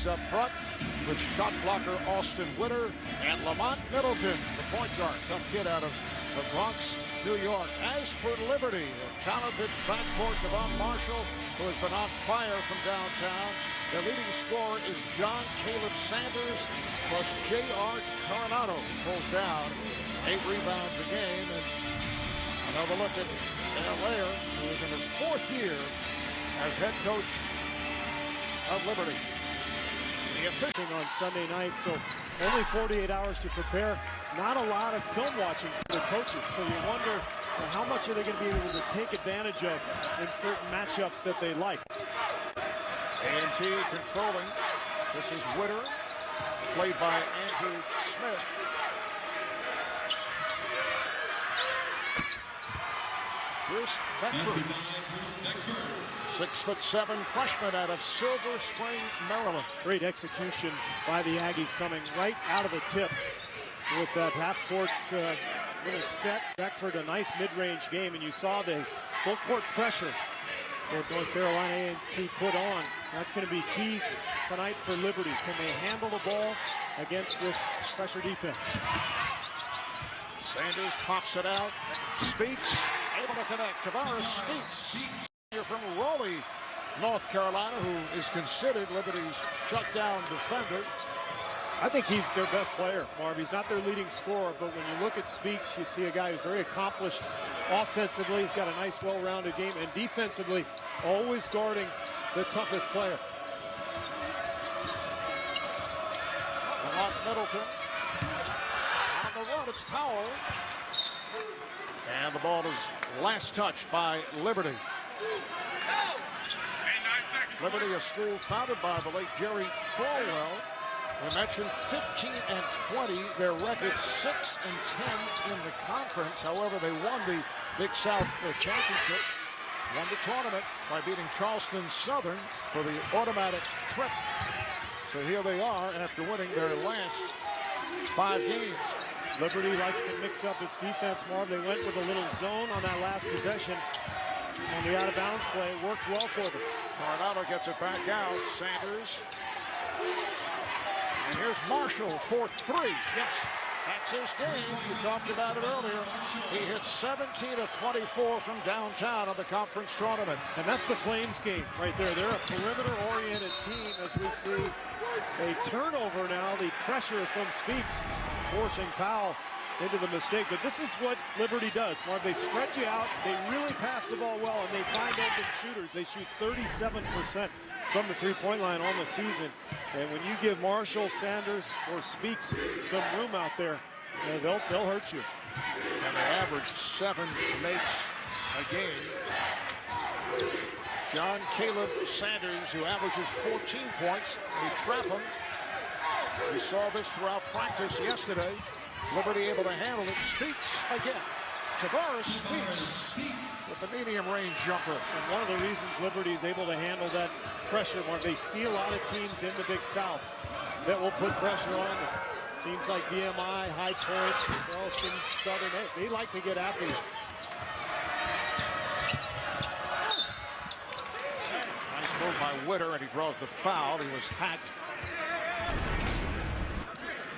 up front with shot blocker Austin Witter and Lamont Muddleton, the point guard, tough kid out of the Bronx, New York. As for Liberty, a talented backcourt, Devon Marshall, who has been on fire from downtown. Their leading scorer is John Caleb Sanders, plus J.R. Coronado pulls down 8 rebounds a game. And another look at Dan Lair, who is in his 4th year as head coach of Liberty. The official on Sunday night, so only 48 hours to prepare. Not a lot of film watching for the coaches, so you wonder how much are they going to be able to take advantage of in certain matchups that they like. A&T controlling. This is Witter, played by Andrew Smith. Bruce Beckford, 6'7" freshman out of Silver Spring, Maryland. Great execution by the Aggies, coming right out of the tip with that half-court little set. Beckford, a nice mid-range game, and you saw the full-court pressure that North Carolina A&T put on. That's going to be key tonight for Liberty. Can they handle the ball against this pressure defense? Sanders pops it out. Speaks, able to connect. Tavares Speaks. Here from Raleigh, North Carolina, who is considered Liberty's shutdown defender. I think he's their best player, Marv. He's not their leading scorer, but when you look at Speaks, you see a guy who's very accomplished offensively. He's got a nice, well-rounded game, and defensively, always guarding the toughest player. Lamont Muddleton on the run. It's Powell, and the ball is last touched by Liberty. Liberty, a school founded by the late Jerry Falwell. We mentioned 15 and 20. Their record 6 and 10 in the conference. However, they won the Big South championship, won the tournament by beating Charleston Southern for the automatic trip. So here they are after winning their last 5 games. Liberty likes to mix up its defense, Marv. They went with a little zone on that last possession, and the out-of-bounds play worked well for them. Coronado gets it back out. Sanders. And here's Marshall for 3. Yes, that's his game. You talked about it earlier. He hits 17 of 24 from downtown on the conference tournament. And that's the Flames game right there. They're a perimeter-oriented team as we see a turnover now. The pressure from Speaks forcing Powell into the mistake. But this is what Liberty does, Marv. They spread you out. They really pass the ball well, and they find open shooters. They shoot 37% from the three-point line on the season. And when you give Marshall, Sanders, or Speaks some room out there, they'll hurt you. And they average 7 makes a game. John Caleb Sanders, who averages 14 points. We trap him. We saw this throughout practice yesterday. Liberty able to handle it. Speaks again. Tavares Speaks with the medium range jumper. And one of the reasons Liberty is able to handle that pressure, Mark, they see a lot of teams in the Big South that will put pressure on them. Teams like VMI, High Point, Charleston, Southern, they like to get after you. Nice move by Witter, and he draws the foul. He was hacked.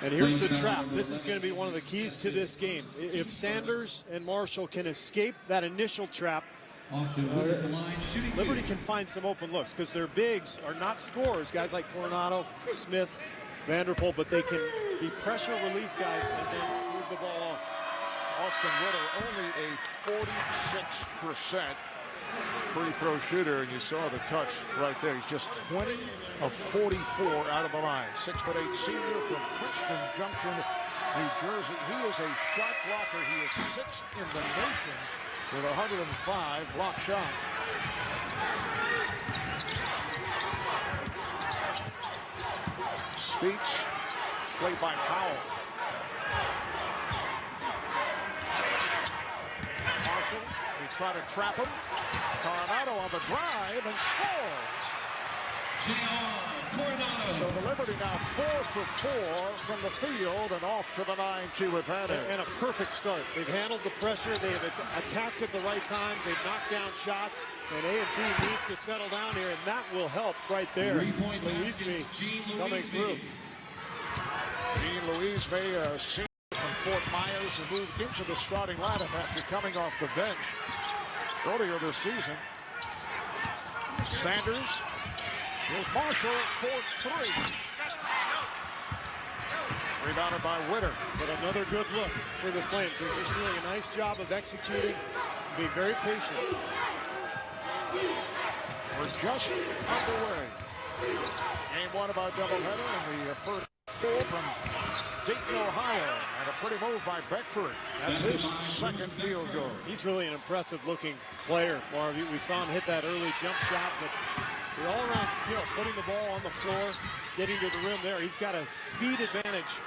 And here's the trap. This is going to be one of the keys to this game. If Sanders and Marshall can escape that initial trap, Liberty can find some open looks because their bigs are not scorers. Guys like Coronado, Smith, Vanderpool, but they can be pressure release guys and then move the ball on. Austin Witter only a 46% free throw shooter, and you saw the touch right there. He's just 20 of 44 out of the line. 6'8" senior from Princeton Junction, New Jersey. He is a shot blocker. He is 6th in the nation with 105 block shots. Speaks, played by Powell. Marshall, they try to trap him. Coronado on the drive and scores. So the Liberty now 4 for 4 from the field and off to the 9-2 advantage. And a perfect start. They've handled the pressure. They've attacked at the right times. They've knocked down shots. And A&T needs to settle down here, and that will help right there. Louisme coming through. Jean Louisme, senior from Fort Myers, who moved into the starting lineup after coming off the bench earlier this season. Sanders. Here's Marshall for 3. Rebounded by Witter. But another good look for the Flames. They're just doing a nice job of executing, being very patient. We're just underway. Game 1 of our doubleheader, and the first 4 from Dayton, Ohio. And a pretty move by Beckford. That's his second field goal. He's really an impressive looking player, Marv. We saw him hit that early jump shot, but the all-around skill, putting the ball on the floor, getting to the rim there. He's got a speed advantage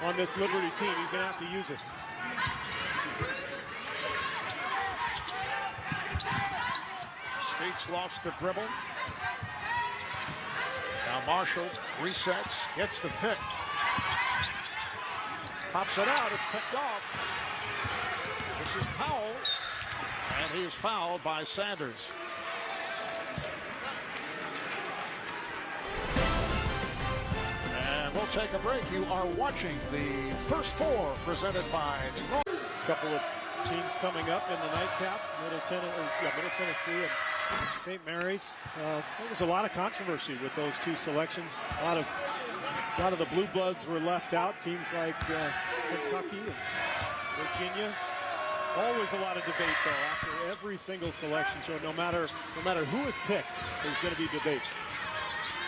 on this Liberty team. He's going to have to use it. Speaks lost the dribble. Now Marshall resets, gets the pick. Pops it out, it's picked off. This is Powell, and he is fouled by Sanders. And we'll take a break. You are watching the first 4 presented by North. A couple of teams coming up in the nightcap, Middle Tennessee and St. Mary's. There was a lot of controversy with those 2 selections. A lot of the blue bloods were left out. Teams like Kentucky and Virginia. Always a lot of debate, though, after every single selection. So no matter who is picked, there's going to be debate.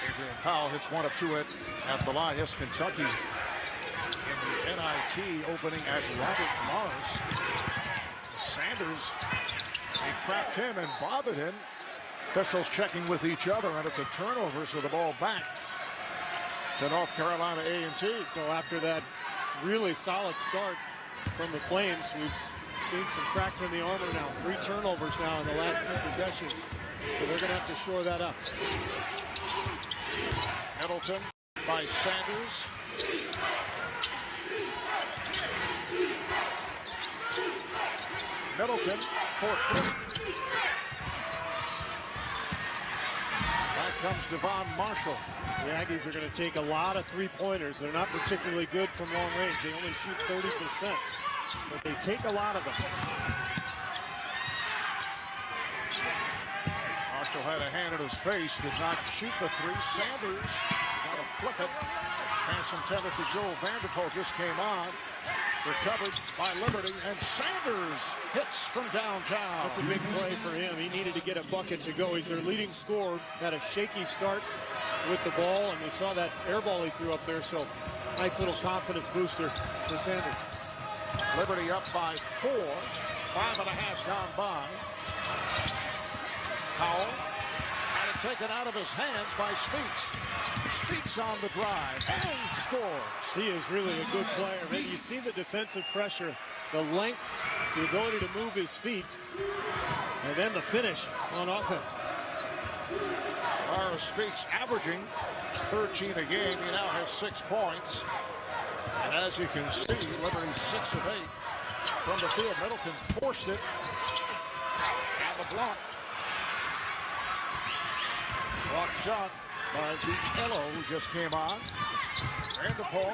Adrian Powell hits 1 of 2 at the line. Yes, Kentucky in the NIT opening at Robert Morris. Sanders, they trapped him and bothered him. Officials checking with each other, and it's a turnover, so the ball back to North Carolina A&T. So after that really solid start from the Flames, we've seen some cracks in the armor now. 3 turnovers now in the last 3 possessions. So they're going to have to shore that up. Middleton by Sanders. Middleton for 3. Back comes Devon Marshall. The Aggies are going to take a lot of 3-pointers. They're not particularly good from long range. They only shoot 30%, but they take a lot of them. Marshall had a hand in his face, did not shoot the 3. Sanders got to flip it. Pass intended to Joel Vanderpool just came on. Recovered by Liberty, and Sanders hits from downtown. That's a big play for him. He needed to get a bucket to go. He's their leading scorer. Had a shaky start with the ball, and we saw that air ball he threw up there, so nice little confidence booster for Sanders. Liberty up by 4. 5.5 gone by. Powell had it taken out of his hands by Speaks. Speaks on the drive and scores. He is really a good player. Man, you see the defensive pressure, the length, the ability to move his feet, and then the finish on offense. Speaks averaging 13 a game. He now has 6 points. And as you can see, Liberty 6 of 8 from the field. Middleton forced it. And the block. Block shot by Vitello, who just came on. Vanderpool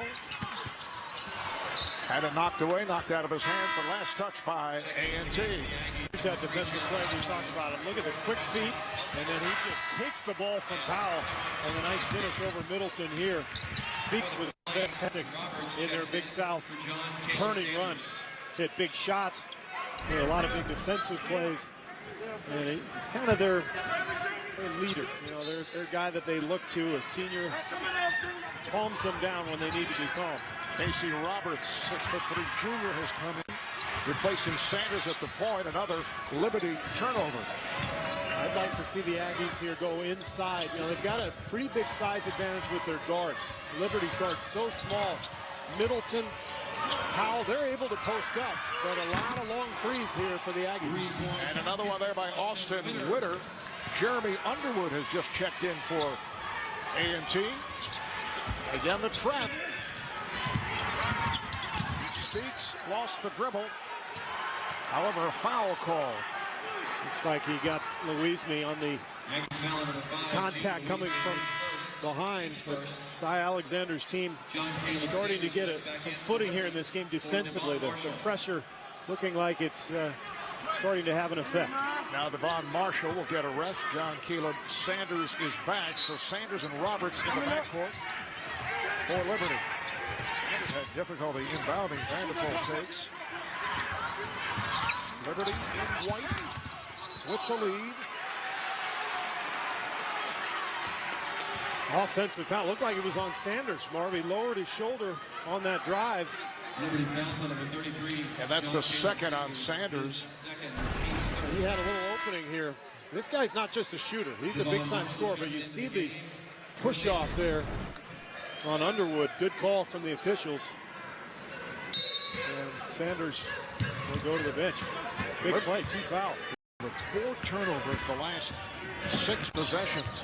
had it knocked away, knocked out of his hands. The last touch by A&T. Here's that defensive play we talked about. Look at the quick feet, and then he just takes the ball from Powell. And a nice finish over Middleton here. Speaks was fantastic in their Big South turning run. Hit big shots, made a lot of big defensive plays. And it's kind of their leader, you know, their guy that they look to, a senior, calms them down when they need to be calm. Casey Roberts, 6'3" junior, has come in, replacing Sanders at the point. Another Liberty turnover. I'd like to see the Aggies here go inside. You know, they've got a pretty big size advantage with their guards. Liberty's guards so small. Middleton, Powell, they're able to post up, but a lot of long threes here for the Aggies. And another one there by Austin Witter. Jeremy Underwood has just checked in for A&T. Again, the trap. Speaks, lost the dribble. However, a foul call. Looks like he got Louisme on the contact coming from behind. But Cy Alexander's team starting to get some footing here in this game defensively. The pressure looking like it's starting to have an effect. Now Devon Marshall will get a rest. John Caleb Sanders is back. So Sanders and Roberts in the backcourt for Liberty. Sanders had difficulty inbounding. Vanderpool takes. Liberty in white with the lead. Offensive foul. Looked like it was on Sanders. Marvey lowered his shoulder on that drive. Liberty fouls on number 33. And that's the second on Sanders. He had a little opening here. This guy's not just a shooter. He's a big-time scorer, but you see the push-off there on Underwood. Good call from the officials. And Sanders will go to the bench. Big play, 2 fouls. With 4 turnovers the last 6 possessions.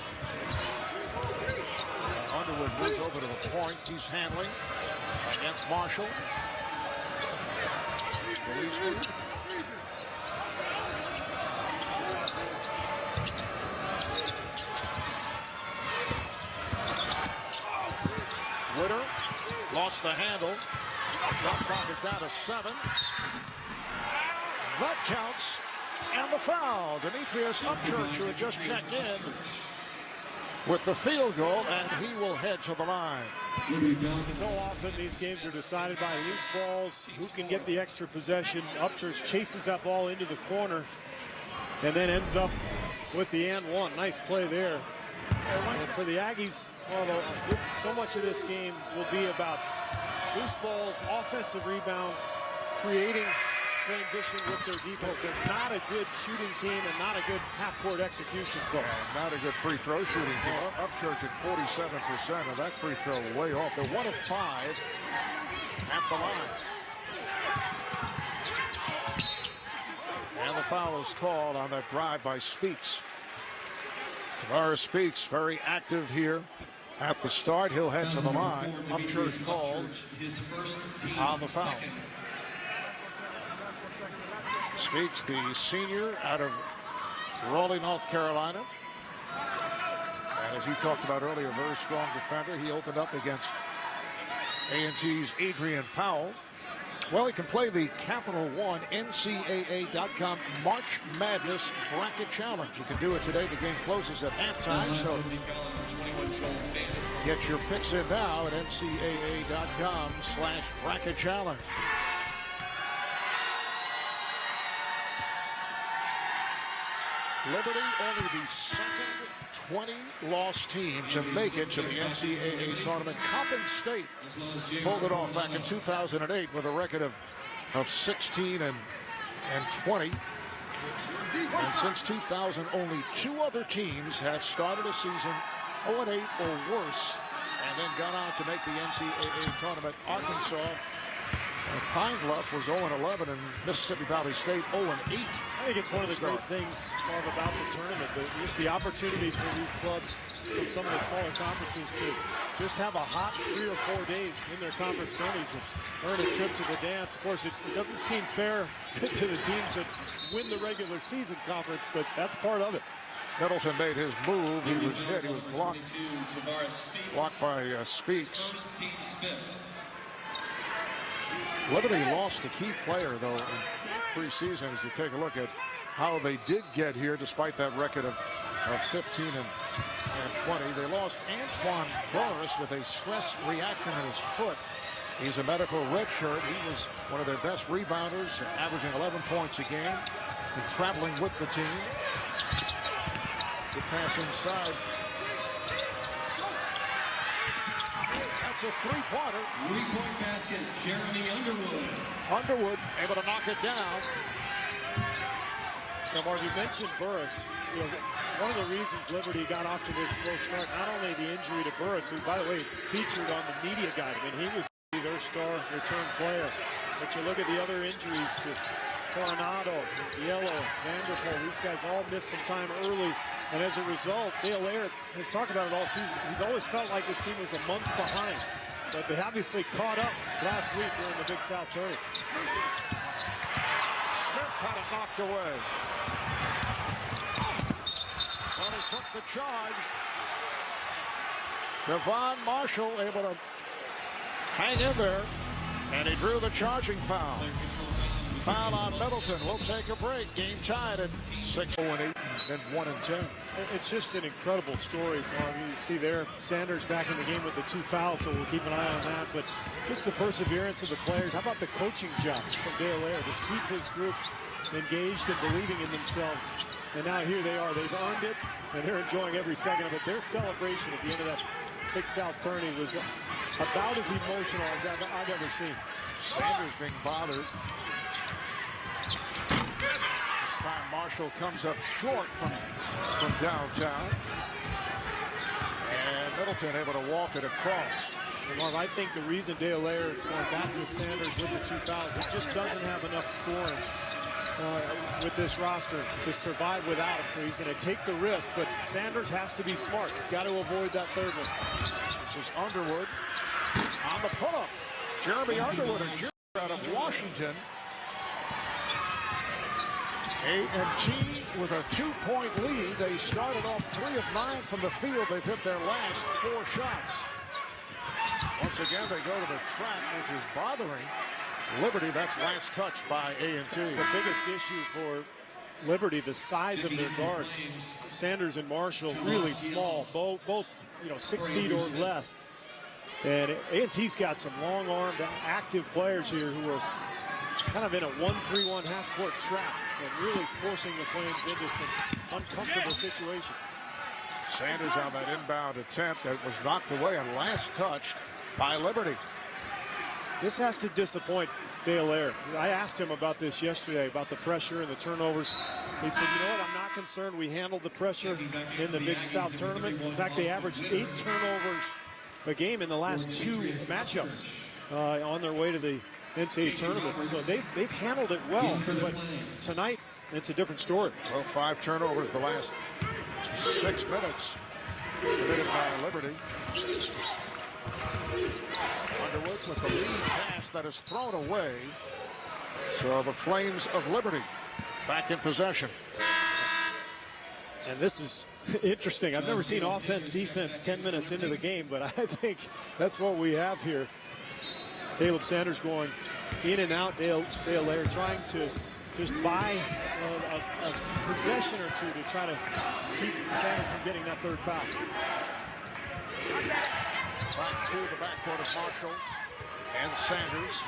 Underwood moves over to the point. He's handling against Marshall. Witter lost the handle. Shot clock is down to 7. That counts. And the foul. Demetrius Upchurch, who had just checked in with the field goal, and he will head to the line. So often these games are decided by loose balls. Who can get the extra possession? Upchurch chases that ball into the corner and then ends up with the and one. Nice play there. And for the Aggies, well, so much of this game will be about loose balls, offensive rebounds, creating transition with their defense. They're not a good shooting team and not a good half-court execution goal. Not a good free throw shooting team. Upchurch at 47%, and that free throw way off. They're 1 of 5 at the line. And the foul is called on that drive by Speaks. Tavares Speaks, very active here at the start. He'll head to the line. Upchurch called on the foul. Speaks, the senior out of Raleigh, North Carolina. And as you talked about earlier, a very strong defender. He opened up against A&T's Adrian Powell. Well, he can play the Capital One NCAA.com March Madness Bracket Challenge. You can do it today. The game closes at halftime, so get your picks in now at NCAA.com/bracket challenge. Liberty only the second 20-loss team to make it to the NCAA tournament. Coppin State pulled it off back in 2008 with a record of 16 and 20. And since 2000, only 2 other teams have started a season 0-8 or worse and then gone on to make the NCAA tournament. Arkansas and Pine Bluff was 0-11, and Mississippi Valley State 0-8. I think it's one of the great things about the tournament, just the opportunity for these clubs from some of the smaller conferences to just have a hot 3 or 4 days in their conference tourneys and earn a trip to the dance. Of course, it doesn't seem fair to the teams that win the regular season conference, but that's part of it. Middleton made his move. He was hit. He was blocked by Speaks. Liberty lost a key player, though, in preseason. As you take a look at how they did get here, despite that record of 15 and 20. They lost Antoine Burris with a stress reaction in his foot. He's a medical redshirt. He was one of their best rebounders, averaging 11 points a game. He's been traveling with the team. Good pass inside. That's a 3-pointer. 3-point basket, Jeremy Underwood. Underwood able to knock it down. Now, Marv, you mentioned Burris. One of the reasons Liberty got off to this slow start, not only the injury to Burris, who, by the way, is featured on the media guide. I mean, he was their star return player. But you look at the other injuries to Coronado, Yellow, Vanderpool. These guys all missed some time early And as a result, Dale Air has talked about it all season. He's always felt like this team was a month behind. But they obviously caught up last week during the Big South tourney. Smith had it knocked away. Well, he took the charge. Devon Marshall able to hang in there. And he drew the charging foul. Foul on Middleton. We'll take a break. Game tied at 6-8 and 1-10. It's just an incredible story. You see there, Sanders back in the game with the 2 fouls, so we'll keep an eye on that. But just the perseverance of the players. How about the coaching job from Dale Air to keep his group engaged and believing in themselves? And now here they are. They've earned it, and they're enjoying every second of it. Their celebration at the end of that Big South tourney was about as emotional as I've ever seen. Sanders being bothered. This time Marshall comes up short from downtown. And Middleton able to walk it across. And Mark, I think the reason Dale Air is going back to Sanders with the 2 fouls, he just doesn't have enough scoring with this roster to survive without him. So he's going to take the risk, but Sanders has to be smart. He's got to avoid that third one. This is Underwood on the pull-up. Jeremy Underwood, a junior out of Washington. A&T with a 2-point lead. They started off 3 of 9 from the field. They've hit their last 4 shots. Once again, they go to the track, which is bothering Liberty. That's last touched by A&T. The biggest issue for Liberty, the size of their guards. Sanders and Marshall, really small, both 6 feet or less. And A&T's got some long-armed, active players here who are kind of in a 1-3-1 half-court trap and really forcing the Flames into some uncomfortable situations. Sanders on that inbound attempt that was knocked away and last touched by Liberty. This has to disappoint Dale Air. I asked him about this yesterday, about the pressure and the turnovers. He said, you know what, I'm not concerned. We handled the pressure in the Big South tournament. In fact, they averaged 8 turnovers a game in the last 2 matchups on their way to the NCAA tournament. So they've handled it well, but tonight it's a different story. Well, 5 turnovers the last 6 minutes committed by Liberty. Underwood with the lead pass that is thrown away. So the Flames of Liberty back in possession. And this is interesting. I've never seen offense, defense 10 minutes into the game, but I think that's what we have here. Caleb Sanders going in and out. Dale Air trying to just buy a possession or two to try to keep Sanders from getting that 3rd foul. Back to the backcourt of Marshall and Sanders.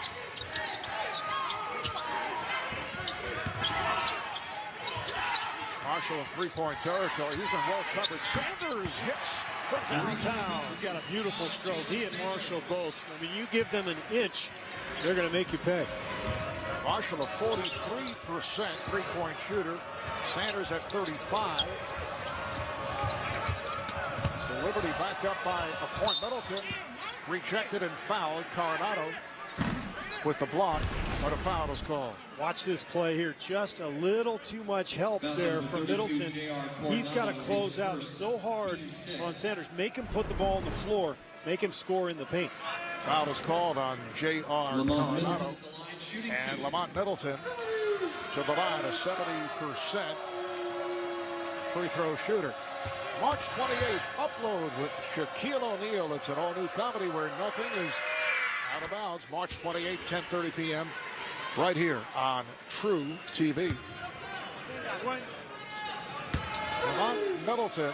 Marshall in 3-point territory. He's been well covered. Sanders hits from downtown. He's got a beautiful stroke. He and Marshall both. I mean, you give them an inch, they're going to make you pay. Marshall a 43% 3-point shooter. Sanders at 35. The Liberty back up by a point. Middleton rejected and fouled. Coronado with the block, but a foul is called. Watch this play here. Just a little too much help there from Middleton. He's got to close out so hard on Sanders. Make him put the ball on the floor. Make him score in the paint. Foul is called on J.R. Coronado. And Lamont Middleton to the line, a 70% free throw shooter. March 28th, Upload with Shaquille O'Neal. It's an all-new comedy where nothing is out of bounds. March 28th, 10:30 p.m. right here on True TV. Lamont Middleton,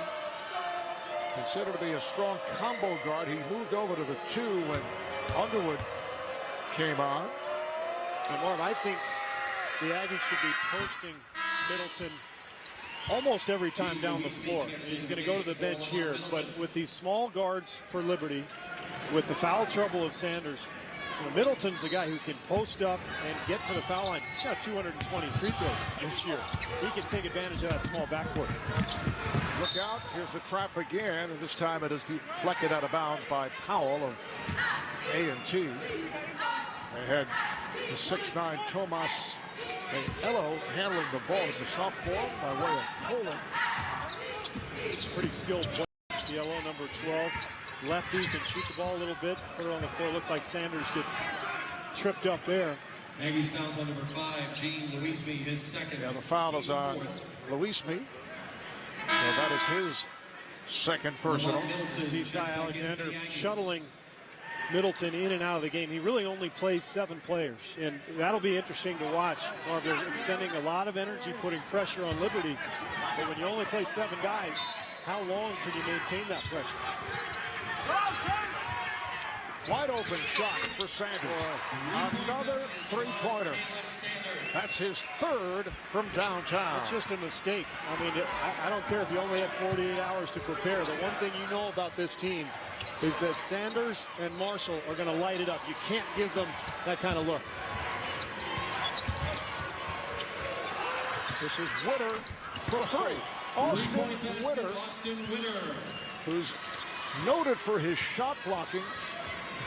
considered to be a strong combo guard. He moved over to the 2 when Underwood came on. And Marv, I think the Aggies should be posting Middleton almost every time down the floor. He's going to go to the bench here, but with these small guards for Liberty, with the foul trouble of Sanders, Middleton's a guy who can post up and get to the foul line. He's shot 220 free throws this year. He can take advantage of that small backcourt. Look out, here's the trap again, and this time it is deflected out of bounds by Powell of A&T. They had the 6'9" Tomas Elo handling the ball. It's a softball by way of Poland. Pretty skilled play. Yellow, number 12. Lefty can shoot the ball a little bit, put it on the floor. Looks like Sanders gets tripped up there. Aggies fouls on number 5, Gene Louisme, his second. Yeah, the foul is on Louisme. So that is his second personal. Seaside Alexander shuttling Middleton in and out of the game. He really only plays 7 players, and that'll be interesting to watch. They're expending a lot of energy, putting pressure on Liberty. But when you only play 7 guys, how long can you maintain that pressure? Wide open shot for Sanders. Another three-pointer. That's his third from downtown. It's just a mistake. I mean, I don't care if you only had 48 hours to prepare. The one thing you know about this team is that Sanders and Marshall are going to light it up. You can't give them that kind of look. This is Witter for 3. Austin Witter, who's noted for his shot blocking,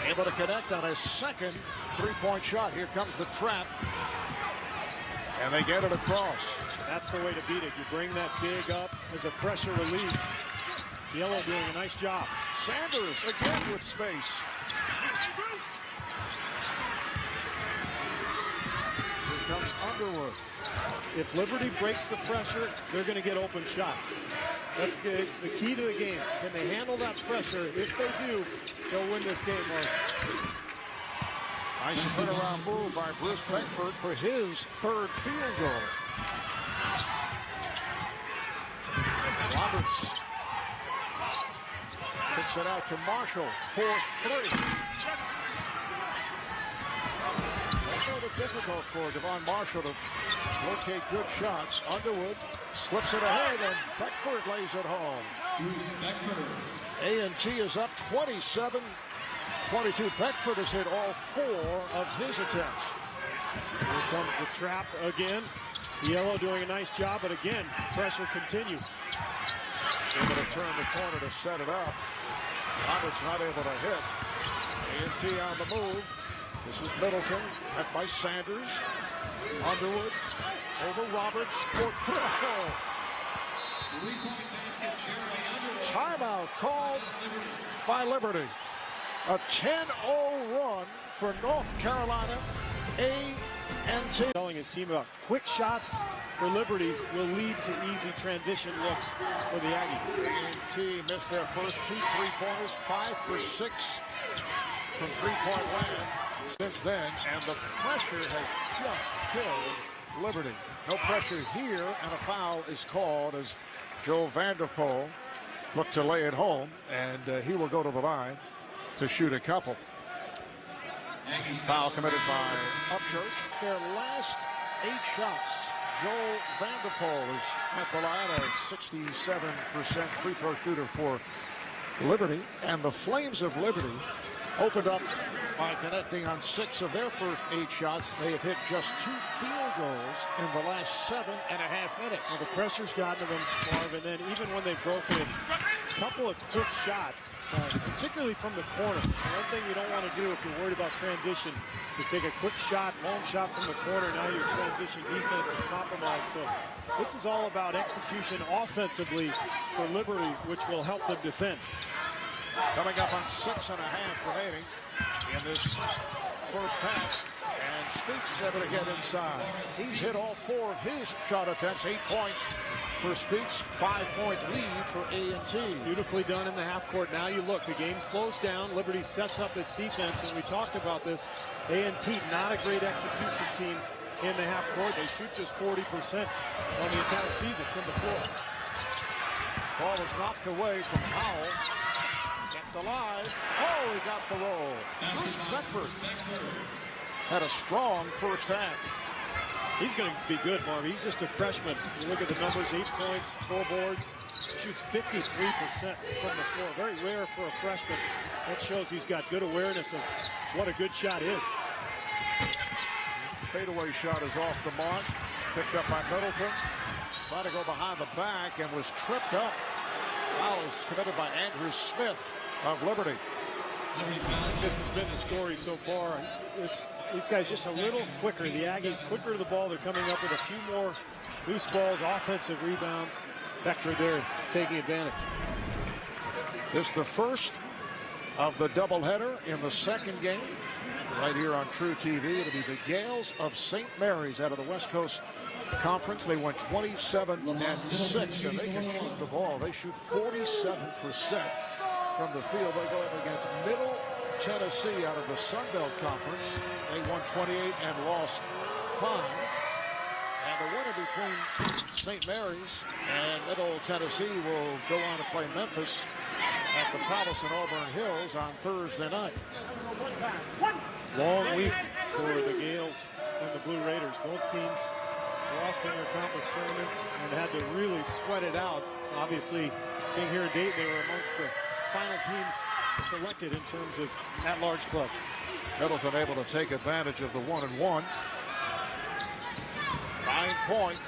able to connect on his second three-point shot. Here comes the trap, and they get it across. That's the way to beat it. You bring that big up as a pressure release. Yellow doing a nice job. Sanders again with space. Here comes Underwood. If Liberty breaks the pressure, they're going to get open shots. It's the key to the game. Can they handle that pressure? If they do, they'll win this game. Nice turnaround move by Bruce Beckford for his third field goal. Roberts kicks it out to Marshall for 3. That's made it difficult for Devon Marshall to locate good shots. Underwood slips it ahead, and Beckford lays it home. Bruce Beckford. A&T is up 27-22. Beckford has hit all 4 of his attempts. Here comes the trap again. Yellow doing a nice job, but again, pressure continues. Able to turn the corner to set it up. Roberts not able to hit. A&T on the move. This is Middleton, met by Sanders. Underwood over Roberts for 3. Timeout called by Liberty. A 10-0 run for North Carolina A&T. Telling his team about quick shots for Liberty will lead to easy transition looks for the Aggies. A&T missed their first 2 3-pointers, 5 for 6 from three-point land since then, and the pressure has just killed Liberty. No pressure here, and a foul is called as Joe Vanderpool looked to lay it home, and he will go to the line to shoot a couple. Foul committed by Upchurch. Their last 8 shots. Joe Vanderpool is at the line, a 67% free throw shooter for Liberty, and the Flames of Liberty opened up by connecting on 6 of their first 8 shots. They have hit just 2 field goals in the last 7.5 minutes. Well, the pressure's gotten to them, Marv, and then even when they've broken it, a couple of quick shots, particularly from the corner. One thing you don't want to do if you're worried about transition is take a quick shot, long shot from the corner. Now your transition defense is compromised. So this is all about execution offensively for Liberty, which will help them defend. Coming up on 6.5 remaining in this first half, and Speaks able to get inside. He's hit all 4 of his shot attempts. 8 points for Speaks, 5-point lead for A&T. Beautifully done in the half court. Now you look, the game slows down. Liberty sets up its defense, and we talked about this. A&T, not a great execution team in the half court. They shoot just 40% on the entire season from the floor. Ball is knocked away from Howell. Alive. Oh, he got the roll. Bruce Beckford had a strong first half. He's going to be good, Marv. He's just a freshman. You look at the numbers, 8 points, 4 boards, shoots 53% from the floor. Very rare for a freshman. That shows he's got good awareness of what a good shot is. Fadeaway shot is off the mark. Picked up by Middleton. Tried to go behind the back and was tripped up. Foul is committed by Andrew Smith of Liberty. This has been the story so far. These guys just a little quicker. The Aggies quicker to the ball. They're coming up with a few more loose balls, offensive rebounds. Beckford there taking advantage. This is the first of the doubleheader in the second game. Right here on True TV, it'll be the Gales of St. Mary's out of the West Coast Conference. They went 27-6, and they can shoot the ball. They shoot 47% from the field. They go up against Middle Tennessee out of the Sun Belt Conference. They won 28 and lost 5. And the winner between St. Mary's and Middle Tennessee will go on to play Memphis at the Palace in Auburn Hills on Thursday night. Long week for the Gales and the Blue Raiders. Both teams lost in their conference tournaments and had to really sweat it out. Obviously, being here in Dayton, they were amongst the final teams selected in terms of at-large clubs. Middleton able to take advantage of the 1-and-1. 9-point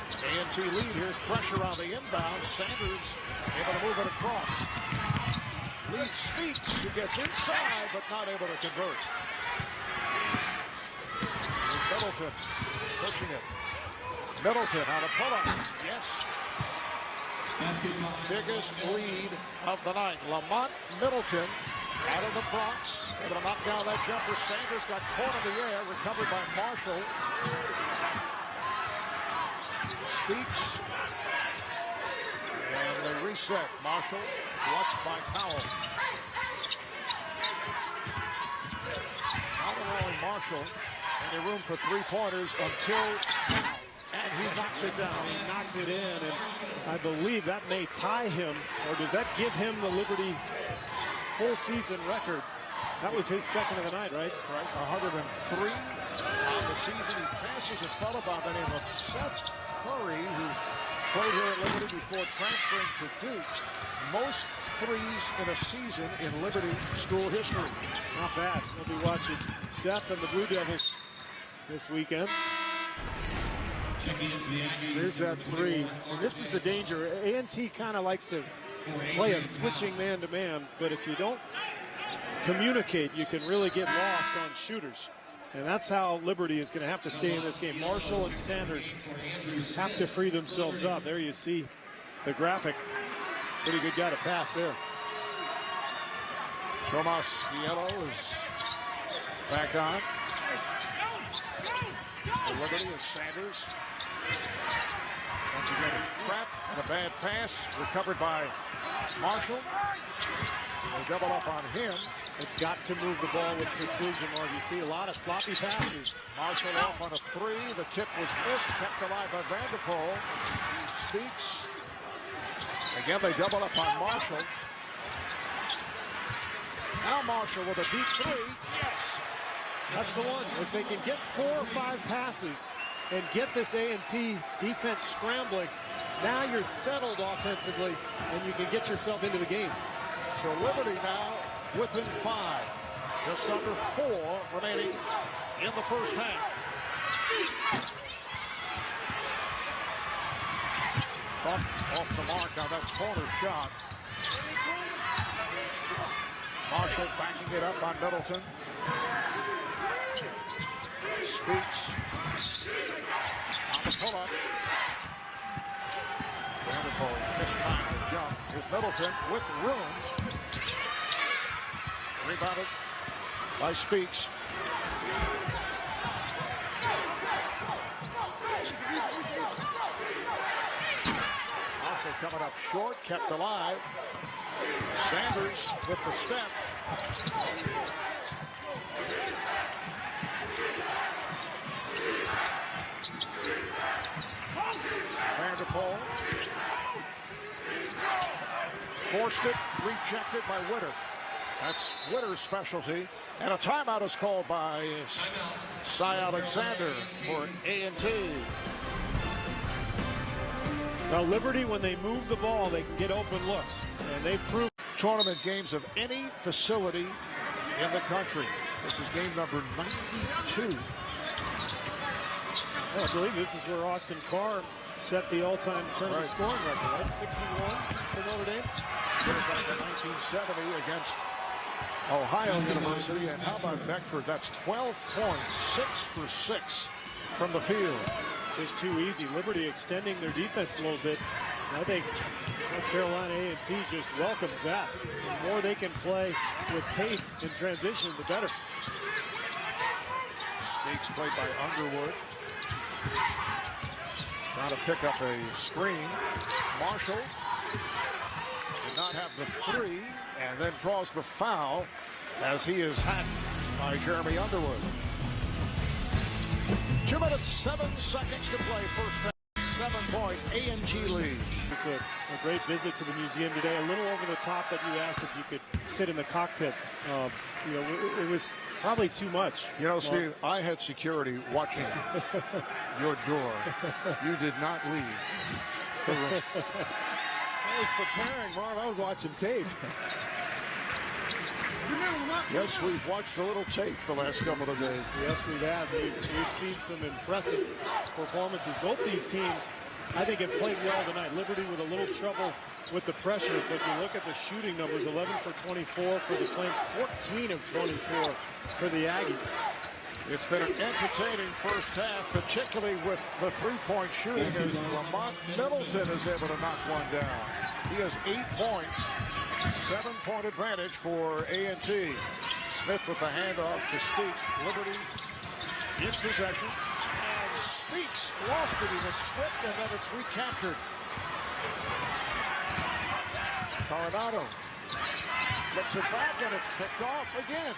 A&T lead. Here's pressure on the inbound. Sanders able to move it across. Lead Speaks, who gets inside but not able to convert. Here's Middleton pushing it. Middleton on a pull-up. Yes. Biggest lead of the night. Lamont Muddleton out of the Bronx. Able to knock down that jumper. Sanders got caught in the air. Recovered by Marshall. Speaks. And they reset. Marshall watched by Powell. Not allowing Marshall any room for three-pointers until now. And he knocks it down. He knocks it in, and I believe that may tie him, or does that give him the Liberty full season record? That was his second of the night, right? Right, 103 on the season. He passes a fellow by the name of Seth Curry, who played here at Liberty before transferring to Duke. Most threes in a season in Liberty school history. Not bad. We'll be watching Seth and the Blue Devils this weekend. Here's that three. And this is the danger. A&T kind of likes to play a switching man-to-man, but if you don't communicate, you can really get lost on shooters. And that's how Liberty is going to have to stay in this game. Marshall and Sanders have to free themselves up. There you see the graphic. Pretty good guy to pass there. Tomas Yellow is back on. The Liberty is Sanders. Once again, it's trapped and a bad pass. Recovered by Marshall. They double up on him. They've got to move the ball with precision, Mark. You see a lot of sloppy passes. Marshall off on a three. The tip was missed. Kept alive by Vanderpool. Speaks. Again, they double up on Marshall. Now Marshall with a deep three. Yes. That's the one. If they can get 4 or 5 passes and get this A&T defense scrambling, now you're settled offensively and you can get yourself into the game. So Liberty now within 5. Just under 4 remaining in the first half. Buck off the mark on that corner shot. Marshall backing it up on Middleton. Speaks on the pull-up. Vanderpool missed time to jump. Here's Middleton with room. Rebounded by Speaks. Also coming up short, kept alive. Sanders with the step. Vanderpool forced it, rejected by Witter. That's Witter's specialty. And a timeout is called by Cy Alexander for A&T. Now Liberty, when they move the ball, they can get open looks. And they've proved Tournament games of any facility in the country. This is game number 92. Well, I believe this is where Austin Carr set the all-time tournament scoring record, right? 61 for Notre Dame. Back in 1970 against Ohio University. And how about Beckford? That's 12 points, 6 for 6 from the field. Just too easy. Liberty extending their defense a little bit. I think North Carolina A&T just welcomes that. The more they can play with pace in transition, the better. Speaks played by Underwood. Trying to pick up a screen. Marshall did not have the three, and then draws the foul as he is hacked by Jeremy Underwood. 2 minutes, 7 seconds to play. First half. 7-point A&T lead. It's a great visit to the museum today. A little over the top that you asked if you could sit in the cockpit. You know, it was probably too much. You know, Steve, I had security watching your door. You did not leave the room. I was preparing, Marv. I was watching tape. Yes, we've watched a little tape the last couple of days. Yes, we have. We've seen some impressive performances. Both these teams, I think, have played well tonight. Liberty with a little trouble with the pressure, but you look at the shooting numbers, 11 for 24 for the Flames, 14 of 24 for the Aggies. It's been an entertaining first half, particularly with the three-point shooting as Lamont Muddleton is able to knock one down. He has 8 points. 7-point advantage for A&T. Smith with the handoff to Speaks. Liberty in possession. And Speaks lost it. He was flipped, and then it's recaptured. Coronado flips it back, and it's picked off again.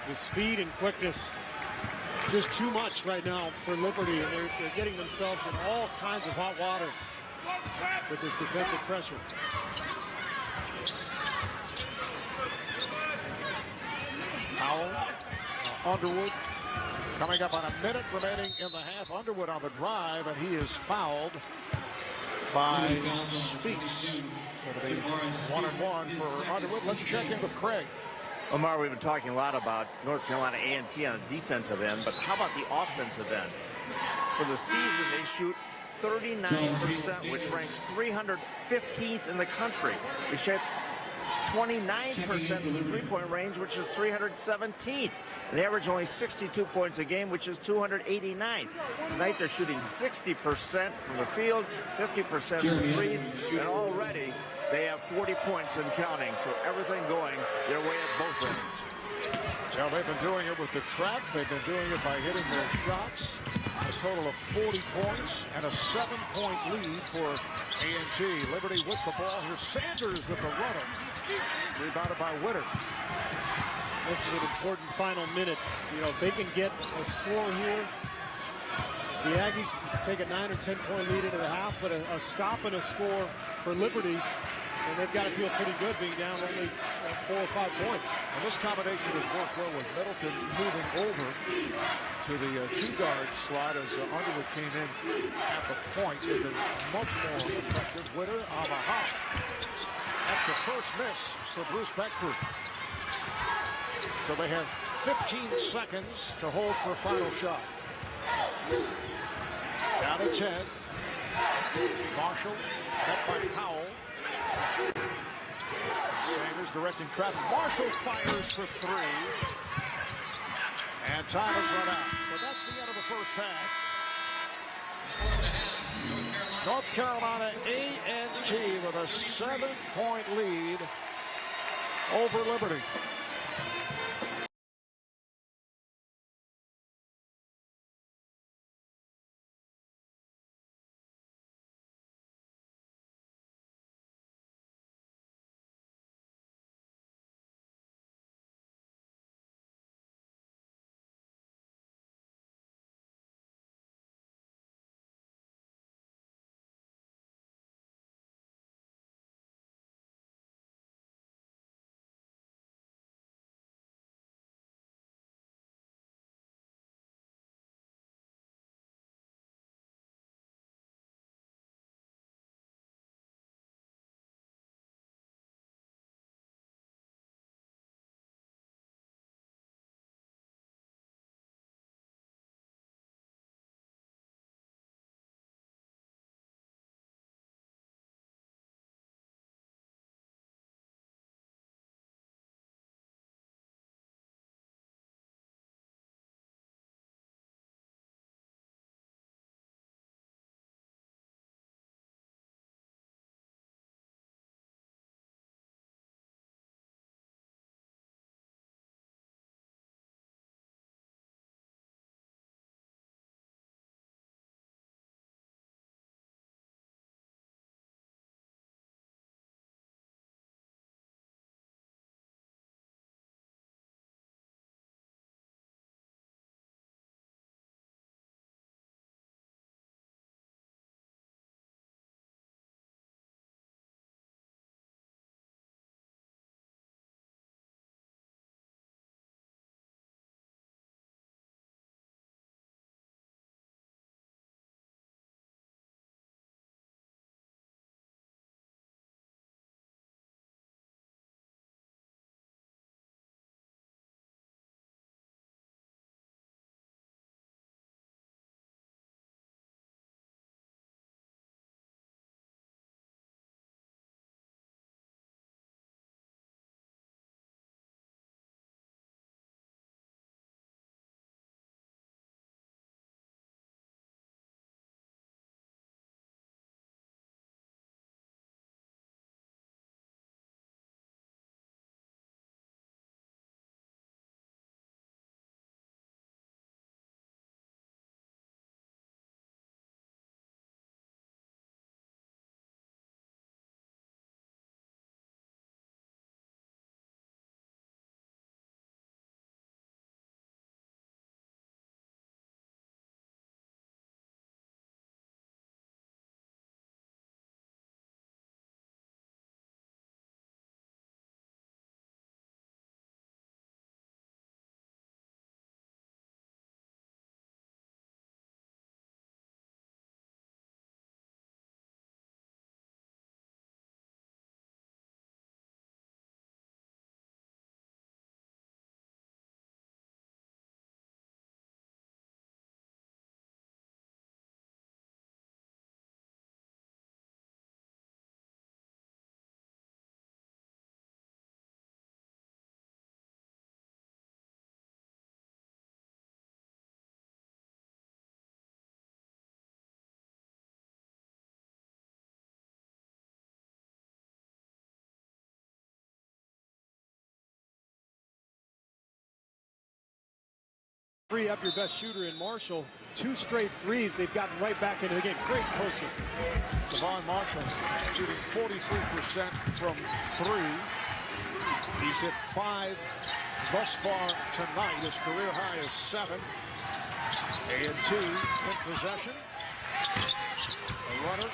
The speed and quickness, just too much right now for Liberty. And they're getting themselves in all kinds of hot water with this defensive pressure. Powell, Underwood, coming up on a minute remaining in the half. Underwood on the drive, and he is fouled by Speaks. So it'll be 1-1 for Underwood. Let's check in with Craig. Omar, we've been talking a lot about North Carolina A&T on the defensive end, but how about the offensive end? For the season, they shoot 39%, which ranks 315th in the country. They shoot 29% from the three-point range, which is 317th. They average only 62 points a game, which is 289th. Tonight they're shooting 60% from the field, 50% from threes, and already they have 40 points and counting. So everything going their way at both ends. Well, they've been doing it with the trap. They've been doing it by hitting their shots. A total of 40 points and a 7-point lead for A&T. Liberty with the ball. Here's Sanders with the runner. Rebounded by Witter. This is an important final minute. You know, if they can get a score here, the Aggies take a 9 or 10-point lead into the half, but a stop and a score for Liberty, and they've got to feel pretty good being down only 4 or 5 points. And this combination has worked well with Middleton moving over to the two-guard slot as Underwood came in at the point. They've been much more effective. Witter on the hop. That's the first miss for Bruce Beckford. So they have 15 seconds to hold for a final shot. Down to 10. Marshall, met by Powell. Sanders directing traffic. Marshall fires for three. And time has run out. But that's the end of the first half. North Carolina A&T with a 7-point lead over Liberty. Free up your best shooter in Marshall. 2 straight threes. They've gotten right back into the game. Great coaching. Devon Marshall shooting 43% from 3. He's hit 5 thus far tonight. His career high is 7. A&T in possession. The runner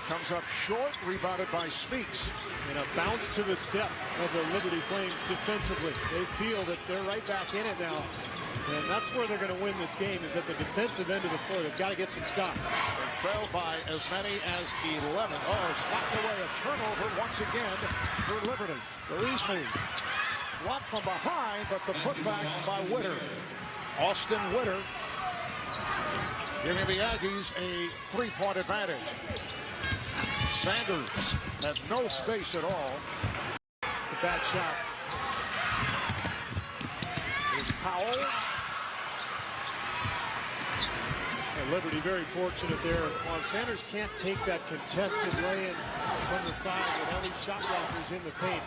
comes up short, rebounded by Speaks. And a bounce to the step of the Liberty Flames defensively. They feel that they're right back in it now. And that's where they're going to win this game, is at the defensive end of the floor. They've got to get some stops. They're trailed by as many as 11. Oh, it's knocked away. A turnover once again for Liberty. Beresme blocked from behind, but the putback by Witter. Austin Witter giving the Aggies a 3-point advantage. Sanders has no space at all. It's a bad shot. Here's Powell. And Liberty very fortunate there. Sanders can't take that contested lay-in from the side with all these shot blockers in the paint.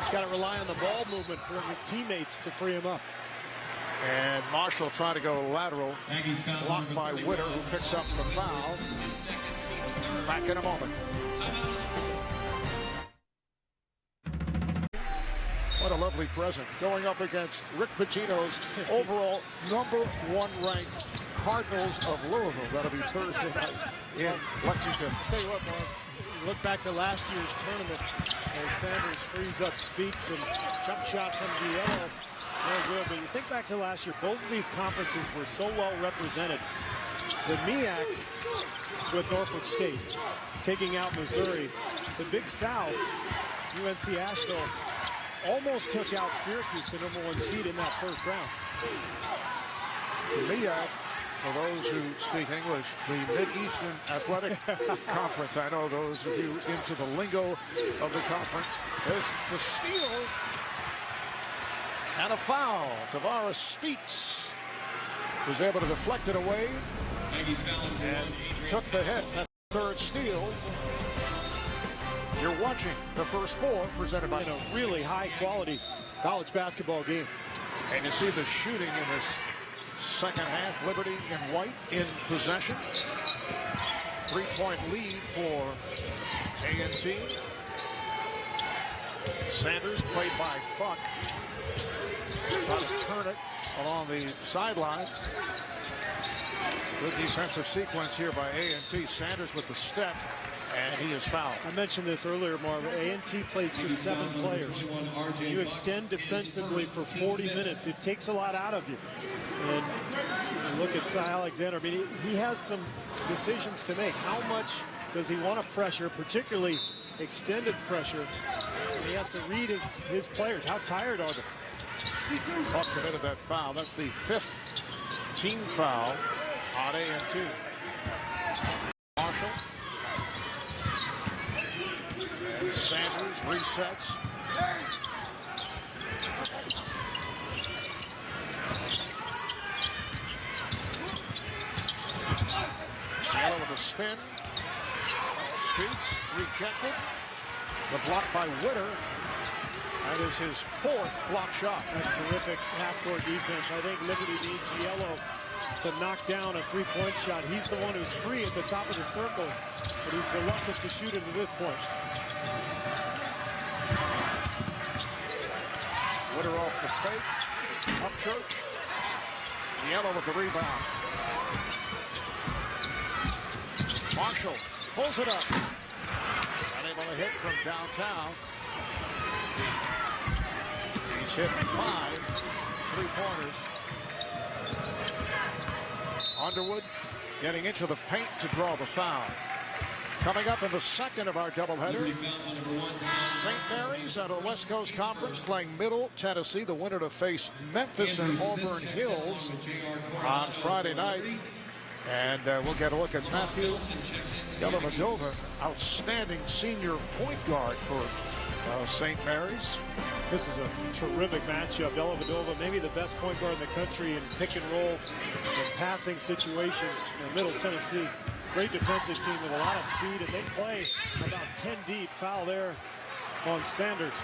He's got to rely on the ball movement from his teammates to free him up. And Marshall trying to go lateral. Blocked by Witter, who picks up the foul. Back in a moment. What a lovely present. Going up against Rick Pitino's overall #1 ranked Cardinals of Louisville. That'll be Thursday night in Lexington. I'll tell you what, Mark, you look back to last year's tournament as Sanders frees up Speaks and jump shot from Diallo. No good, but you think back to last year, both of these conferences were so well represented. The MEAC with Norfolk State taking out Missouri. The Big South, UNC Asheville, almost took out Syracuse, the #1 seed in that first round. The MEAC, for those who speak English, the Mid-Eastern Athletic Conference. I know those of you into the lingo of the conference. There's the steal and a foul. Tavares Speaks was able to deflect it away and took the hit. That's the 3rd steal. You're watching the first 4 presented by a really high-quality college basketball game. And you see the shooting in this second half. Liberty in white in possession. 3-point lead for A&T. Sanders played by Buck. Trying to turn it along the sideline. Good defensive sequence here by A&T. Sanders with the step, and he is fouled. I mentioned this earlier, Marvin. A&T plays just 7 players. You extend defensively for 40 minutes. It takes a lot out of you. And you look at Cy Alexander. I mean, he has some decisions to make. How much does he want to pressure, particularly extended pressure? And he has to read his players. How tired are they? Buck committed that foul. That's the 5th team foul on A&T. Marshall. And Sanders resets. Yellow with a spin. Speaks rejected. The block by Witter. That is his 4th block shot. That's terrific half-court defense. I think Liberty needs Yellow to knock down a 3-point shot. He's the one who's free at the top of the circle, but he's reluctant to shoot it to this point. Witter off the fake. Upchurch. Yellow with the rebound. Marshall pulls it up. Unable to hit from downtown. He's hit 5 3-pointers. Underwood getting into the paint to draw the foul. Coming up in the second of our doubleheader, St. Mary's out of West Coast Conference playing Middle Tennessee. The winner to face Memphis and Auburn Hills on Friday night. And we'll get a look at Matthew Dellavedova, outstanding senior point guard for St. Mary's. This is a terrific matchup. Dellavedova, maybe the best point guard in the country in pick and roll and passing situations in Middle Tennessee. Great defensive team with a lot of speed, and they play about 10 deep. Foul there on Sanders.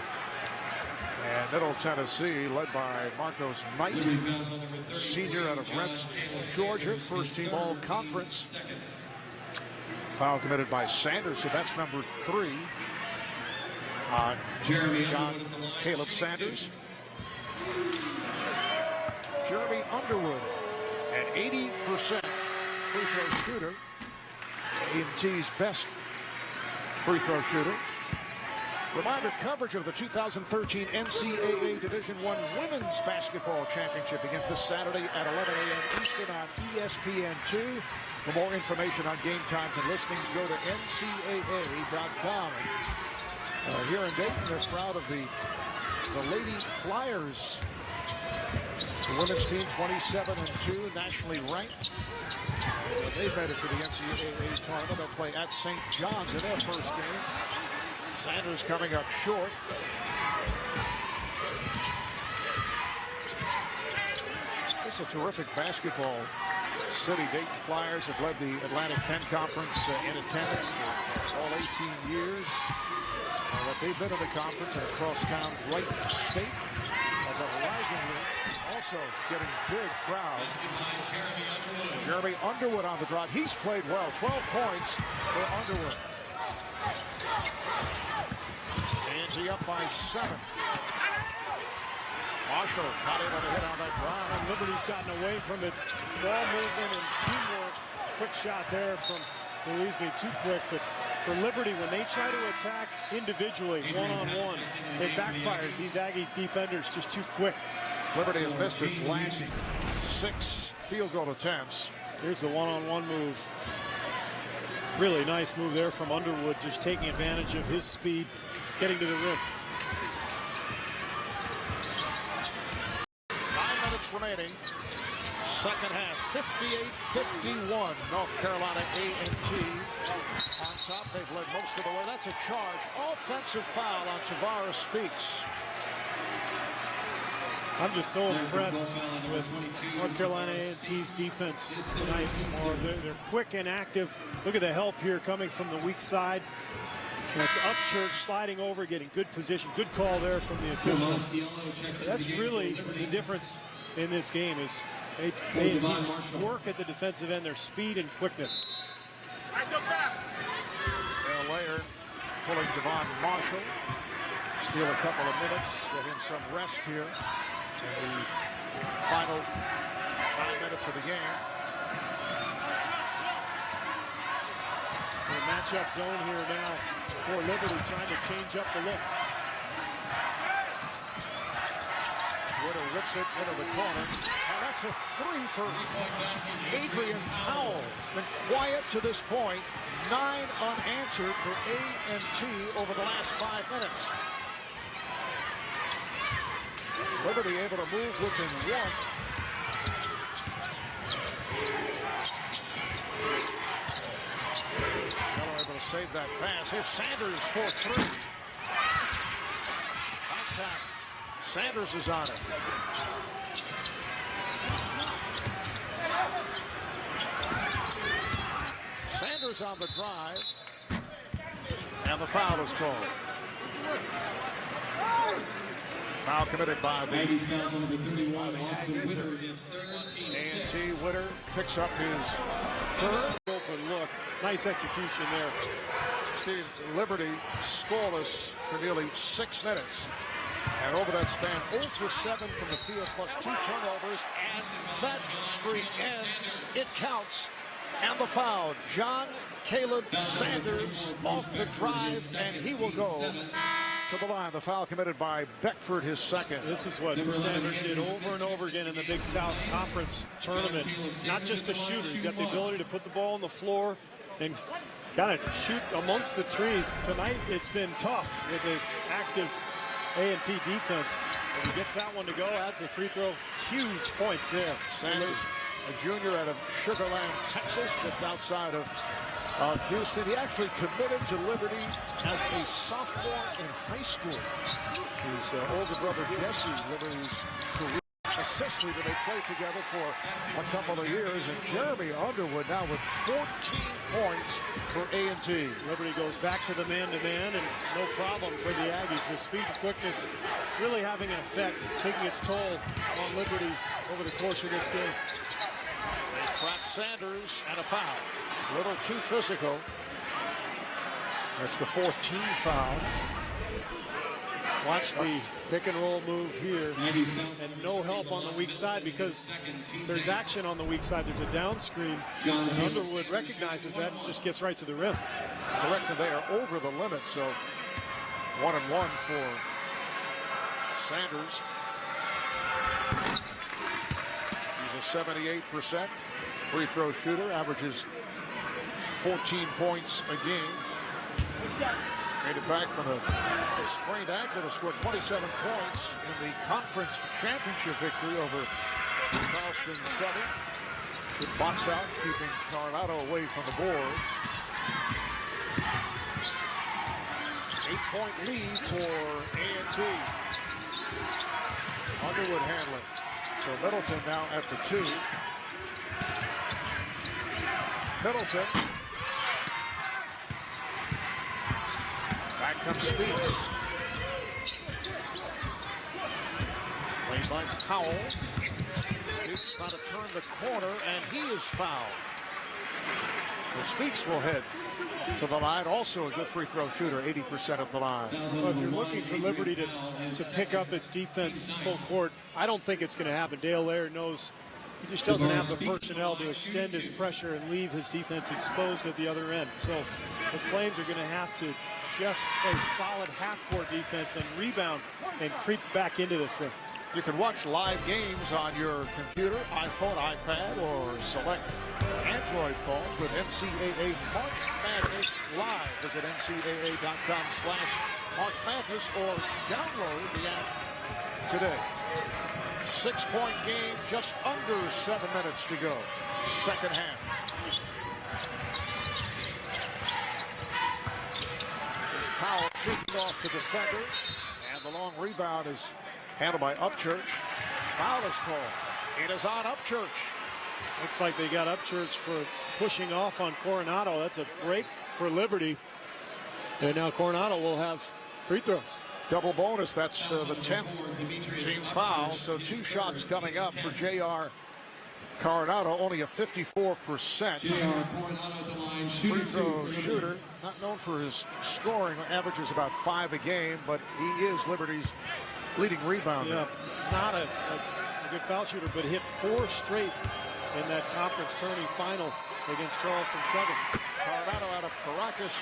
And Middle Tennessee, led by Marcos Knight, senior out of Rents, Georgia, first team all-conference. Foul committed by Sanders, so that's number 3 on John Caleb Sanders. Jeremy Underwood, an 80% free throw shooter, A&T's best free throw shooter. Reminder, coverage of the 2013 NCAA Division I Women's Basketball Championship begins this Saturday at 11 a.m. Eastern on ESPN2. For more information on game times and listings, go to ncaa.com. Here in Dayton, they're proud of the Lady Flyers. The women's team 27-2, nationally ranked. They've made it to the NCAA tournament. They'll play at St. John's in their first game. Sanders coming up short. This is a terrific basketball city. Dayton Flyers have led the Atlantic 10 Conference in attendance for all 18 years. That they've been in the conference and across town, right state of the Horizon League. Also getting big crowds. Jeremy Underwood on the drive. He's played well. 12 points for Underwood. Angie up by 7. Marshall not able to hit on that drive. And Liberty's gotten away from its ball movement and teamwork. Quick shot there from Louisville, too quick, but for Liberty, when they try to attack individually, one-on-one, it backfires. These Aggie defenders just too quick. Liberty has missed its last 6 field goal attempts. Here's the one-on-one move. Really nice move there from Underwood, just taking advantage of his speed, getting to the rim. 9 minutes remaining. Second half, 58-51. North Carolina A&T on top. They've led most of the way. That's a charge. Offensive foul on Tavares Speaks. I'm just so impressed with North Carolina A&T's defense tonight. They're quick and active. Look at the help here coming from the weak side. And it's Upchurch sliding over, getting good position. Good call there from the officials. That's really the difference in this game is A&T's work at the defensive end, their speed and quickness. Layer pulling Devon Marshall. Steal a couple of minutes, get him some rest here in the final 9 minutes of the game. The matchup zone here now for Liberty, trying to change up the look. Witter whips it into the corner. And that's a 3 for Adrian Powell. Been quiet to this point. 9 unanswered for A&T over the last 5 minutes. Liberty able to move within 1. Miller able to save that pass. Here's Sanders for 3. Contact. Sanders is on it. Sanders on the drive. And the foul is called. Foul committed by the Aggies fouls on number 31, Austin Witter, his third, team A&T. Witter picks up his 3rd. Open look. Nice execution there. Steve, Liberty scoreless for nearly 6 minutes. And over that span, 0 for 7 from the field plus 2 turnovers. And that streak ends. It counts. And the foul. John Caleb Sanders off the drive, and he will go to the line. The foul committed by Beckford, his 2nd. This is what Sanders did over and over again in the Big South Conference tournament. Not just a shooter. He's got the ability to put the ball on the floor and kind of shoot amongst the trees. Tonight, it's been tough with this active A&T defense. If he gets that one to go, adds a free throw. Huge points there. Sanders, a junior out of Sugar Land, Texas, just outside of Houston. He actually committed to Liberty as a sophomore in high school. His older brother Jesse, Liberty's career, a sisterly that they played together for a couple of years. And Jeremy Underwood now with 14 points for A&T. Liberty goes back to the man-to-man, and no problem for the Aggies. The speed and quickness really having an effect, taking its toll on Liberty over the course of this game. They trap Sanders and a foul. A little too physical. That's the 4th team foul. Watch the pick and roll move here, and no help on the weak side because there's action on the weak side. There's a down screen, and Underwood recognizes that and just gets right to the rim. Correct, and they are over the limit, so 1-and-1 for Sanders. He's a 78% free throw shooter, averages 14 points a game. Made it back from a sprained ankle to score 27 points in the conference championship victory over Charleston Southern. Good box out, keeping Coronado away from the boards. 8-point lead for A&T. Underwood handling. So Middleton now after 2. Middleton. Back comes Speaks. Played by Powell. Speaks trying to turn the corner, and he is fouled. Well, Speaks will head to the line. Also a good free throw shooter, 80% of the line. Well, if you're looking for Liberty to pick up its defense full court, I don't think it's going to happen. Dale Laird knows he just doesn't have the personnel to extend his pressure and leave his defense exposed at the other end. So the Flames are going to have to just play solid half-court defense and rebound and creep back into this thing. You can watch live games on your computer, iPhone, iPad, or select Android phones with NCAA March Madness Live. Visit ncaa.com/March Madness or download the app today. 6-point game, just under 7 minutes to go. Second half. Powell shooting off the defender, and the long rebound is handled by Upchurch. Foul is called. It is on Upchurch. Looks like they got Upchurch for pushing off on Coronado. That's a break for Liberty. And now Coronado will have free throws. Double bonus. That's the 10th team foul. So 2 shots coming up for J.R. Coronado, only a 54% free throw shooter. Not known for his scoring, averages about 5 a game, but he is Liberty's leading rebounder. Yeah, not a good foul shooter, but hit 4 straight in that conference tourney final against Charleston Southern. Coronado out of Caracas,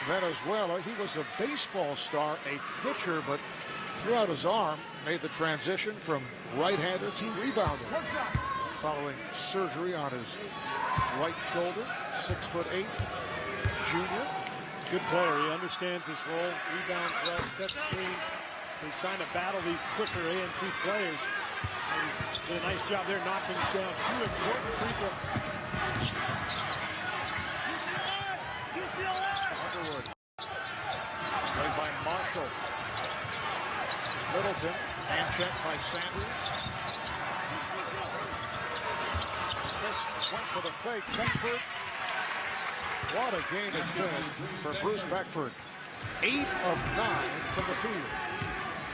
Venezuela. He was a baseball star, a pitcher, but threw out his arm, made the transition from right-hander to rebounder. Following surgery on his right shoulder, 6'8" junior. Good player. He understands his role, rebounds well, sets screens. He's trying to battle these quicker A&T players. And he's did a nice job there knocking down 2 important free throws. Underwood. Played by Marshall. Middleton. Hand check by Sanders. Smith went for the fake. Beckford. What a game it's been for Bruce Beckford. 8 of 9 from the field.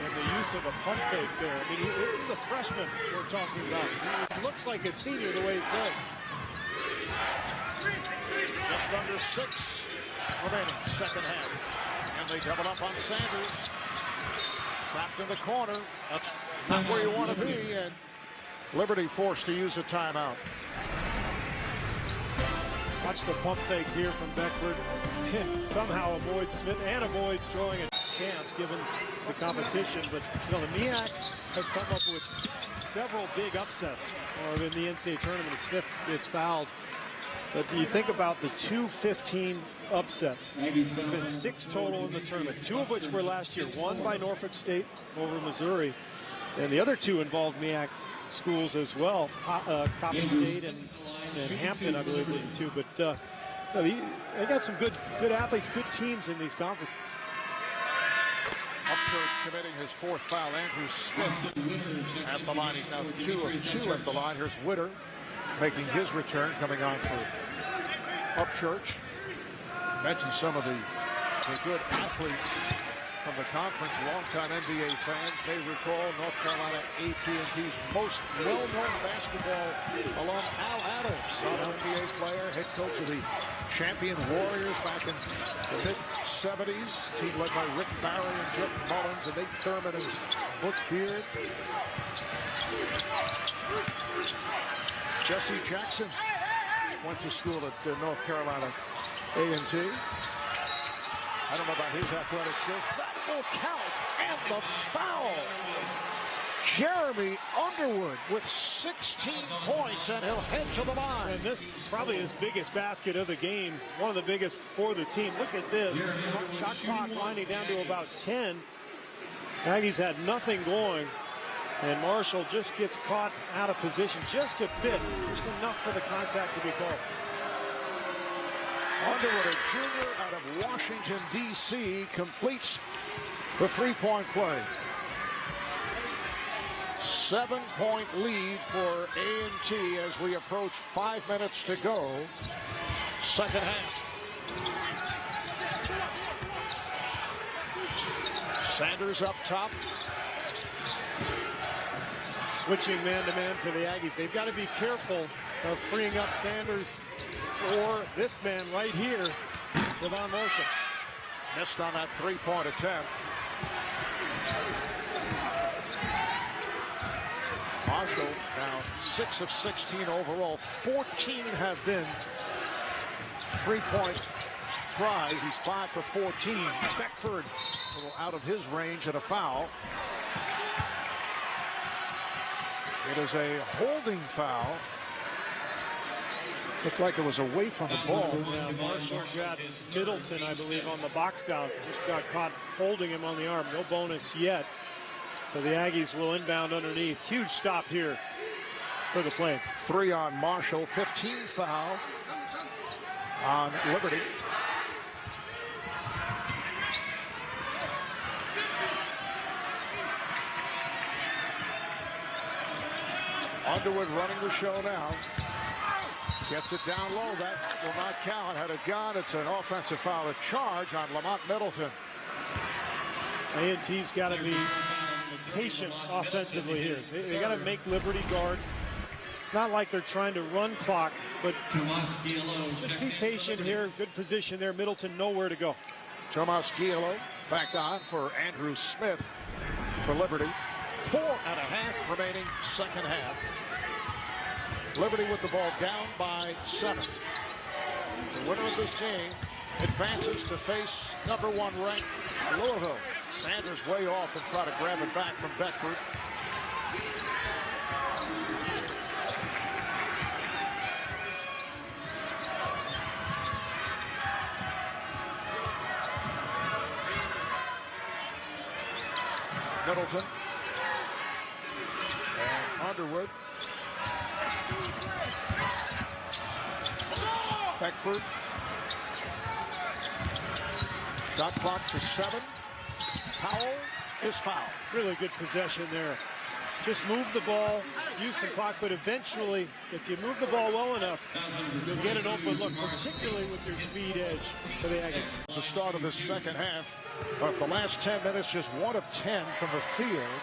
And the use of a pump fake there. I mean, this is a freshman we're talking about. He looks like a senior the way he plays. Just under 6 remaining, second half. And they double up on Sanders. Trapped in the corner. That's not where you want to be. And Liberty forced to use a timeout. Watch the pump fake here from Beckford. And somehow avoids Smith and avoids drawing a chance given the competition. But you know, the MEAC has come up with several big upsets in the NCAA tournament. Smith gets fouled. But do you think about the 2-15 upsets? There's been 6 total in the tournament, 2 of which were last year. 1 by Norfolk State over Missouri, and the other 2 involved MEAC schools as well, Coppin State and Hampton, I believe, were the 2. But they got some good athletes, good teams in these conferences. Upchurch committing his 4th foul. Andrew Smith at the line. He's now 2 of 2 at the line. Here's Witter making his return, coming on for Upchurch. Mentioned some of the good athletes from the conference. Longtime NBA fans may recall North Carolina AT&T's most well-known basketball alum, Al Adams, an NBA player, head coach of the champion Warriors back in the mid-70s. Team led by Rick Barry and Jeff Mullins and Nate Thurman and Butch Beard. Jesse Jackson went to school at North Carolina A&T. I don't know about his athletic skills. That will count. And the foul. Jeremy Underwood with 16 points, and he'll head to the line. And this is probably his biggest basket of the game. One of the biggest for the team. Look at this. Shot clock winding down to about 10. Aggies had nothing going. And Marshall just gets caught out of position just a bit. Just enough for the contact to be called. Underwood, a junior out of Washington, D.C., completes the three-point play. 7-point lead for A&T as we approach 5 minutes to go. Second half. Sanders up top. Switching man-to-man for the Aggies. They've got to be careful of freeing up Sanders or this man right here, Devon Marshall. Missed on that three-point attempt. Marshall now 6 of 16 overall. 14 have been three-point tries. He's 5 for 14. Beckford a little out of his range and a foul. It is a holding foul. Looked like it was away from the ball. Now Marshall got Middleton, I believe, on the box out. Just got caught holding him on the arm. No bonus yet. So the Aggies will inbound underneath. Huge stop here for the Flames. 3 on Marshall. 15 foul on Liberty. Underwood running the show now. Gets it down low. That will not count. Had a gun. It's an offensive foul. A charge on Lamont Muddleton. A&T's got to be patient offensively here. They got to make Liberty guard. It's not like they're trying to run clock, but just be patient here. Good position there. Middleton nowhere to go. Tomas Giello back on for Andrew Smith for Liberty. 4.5 remaining second half. Liberty with the ball down by 7. The winner of this game advances to face #1 ranked Louisville. Sanders way off and try to grab it back from Beckford. Middleton and Underwood. Beckford. Shot clock to 7. Powell is fouled. Really good possession there. Just move the ball, use some clock, but eventually, if you move the ball well enough, you'll get an open look, particularly with your speed edge for the Aggies. The start of the second half, but the last 10 minutes, just 1 of 10 from the field.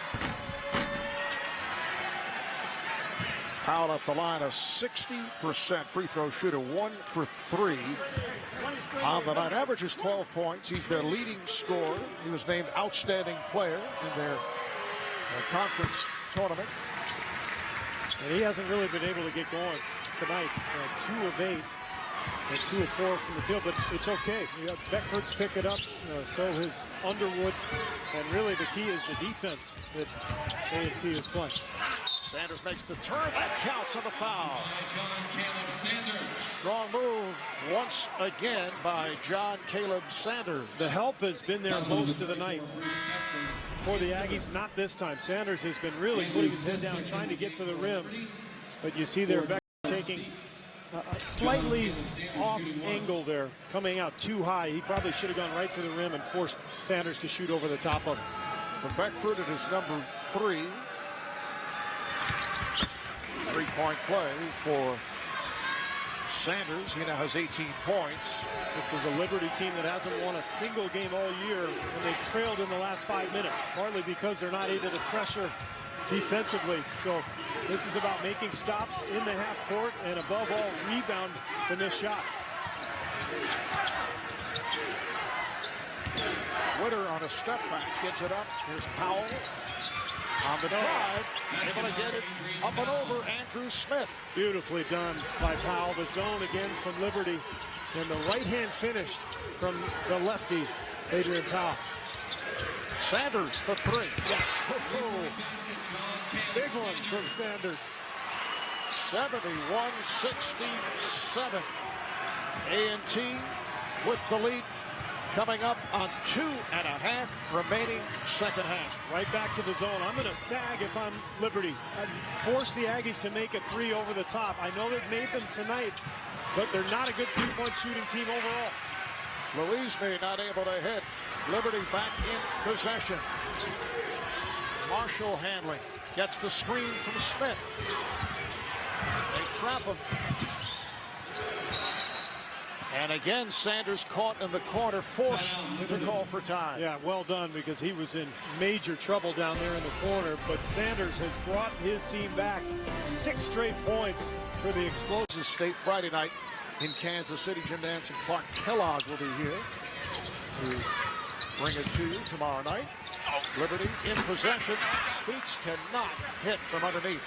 Powell at the line, a 60% free throw shooter, 1 for 3 on the night. Averages 12 points. He's their leading scorer. He was named outstanding player in their conference tournament. And he hasn't really been able to get going tonight. 2 of 8 and 2 of 4 from the field, but it's okay. You got Beckford's pick it up, so his Underwood, and really the key is the defense that A&T is playing. Sanders makes the turn. That counts on the foul. Strong move once again by John Caleb Sanders. The help has been there most of the night for the Aggies. Not this time. Sanders has been really putting his head down, trying to get to the rim. But you see there, Beck taking a slightly off angle there, coming out too high. He probably should have gone right to the rim and forced Sanders to shoot over the top of him. For Beckford, it is number 3. Three-point play for Sanders. He now has 18 points. This is a Liberty team that hasn't won a single game all year, and they've trailed in the last 5 minutes, partly because they're not able to pressure defensively. So this is about making stops in the half court and, above all, rebound the missed shot. Witter on a step back, gets it up. Here's Powell on the drive, able to get it up and over Andrew Smith. Beautifully done by Powell. The zone again from Liberty, and the right-hand finish from the lefty, Adrian Powell. Sanders for 3. Yes. Big one from Sanders. 71-67. A&T with the lead, coming up on 2.5 remaining second half. Right back to the zone. I'm going to sag if I'm Liberty. I'd force the Aggies to make a 3 over the top. I know they've made them tonight, but they're not a good three-point shooting team overall. Louise May not able to hit. Liberty back in possession. Marshall handling. Gets the screen from Smith. They trap him. And again, Sanders caught in the corner, forced to call for time. Yeah, well done, because he was in major trouble down there in the corner. But Sanders has brought his team back. 6 straight points for the explosive. State Friday night in Kansas City. Jim Nance and Clark Kellogg will be here to bring it to you tomorrow night. Liberty in possession. Speaks cannot hit from underneath.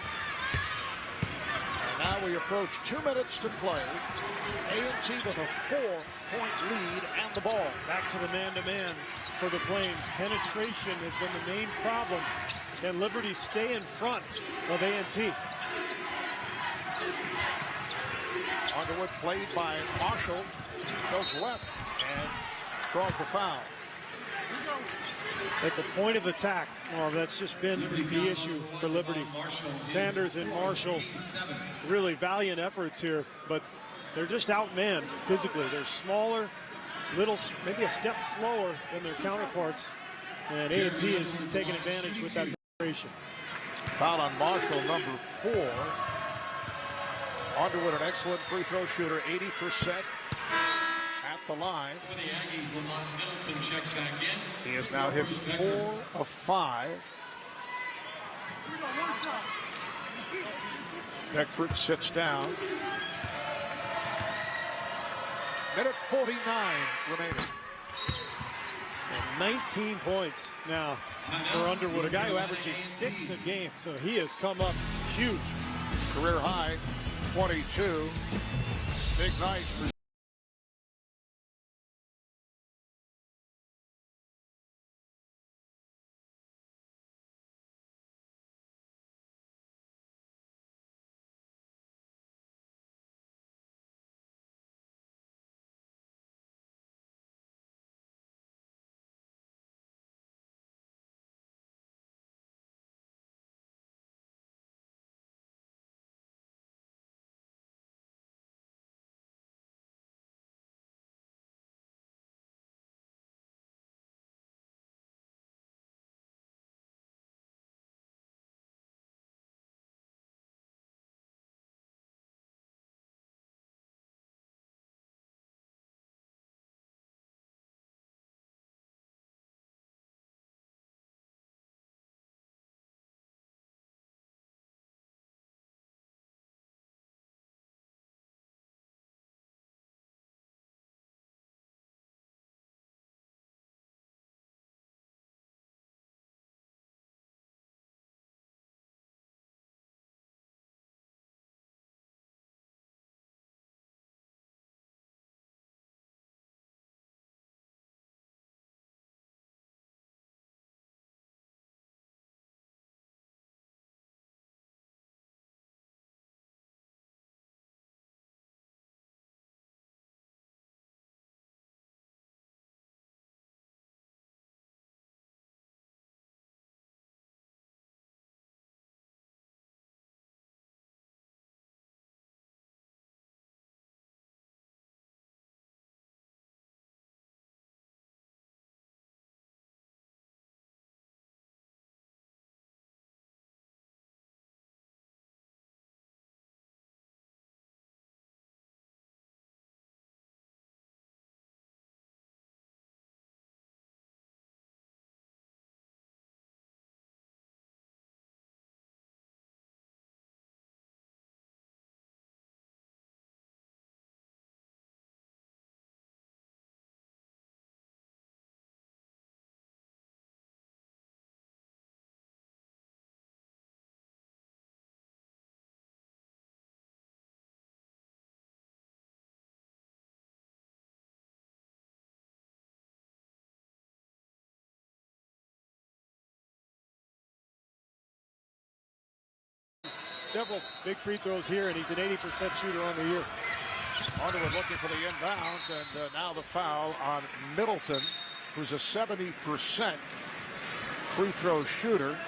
And now we approach 2 minutes to play. A&T with a 4-point lead and the ball. Back to the man-to-man for the Flames. Penetration has been the main problem. Can Liberty stay in front of A&T? Underwood played by Marshall. Goes left and draws the foul. At the point of attack, well, that's just been the issue for Liberty. Sanders and Marshall, really valiant efforts here, but they're just outmanned physically. They're smaller, maybe a step slower than their counterparts, and A&T is taking advantage with that penetration. Foul on Marshall, number 4. Underwood, an excellent free throw shooter, 80% at the line. For the Aggies, Lamont Muddleton checks back in. He has now hit 4 of 5. Beckford sits down. Minute 49 remaining. And 19 points now for Underwood, a guy who averages 6 a game, so he has come up huge. Career high, 22. Big night for several big free throws here, and he's an 80% shooter on the year. Underwood looking for the inbounds, and now the foul on Middleton, who's a 70% free throw shooter.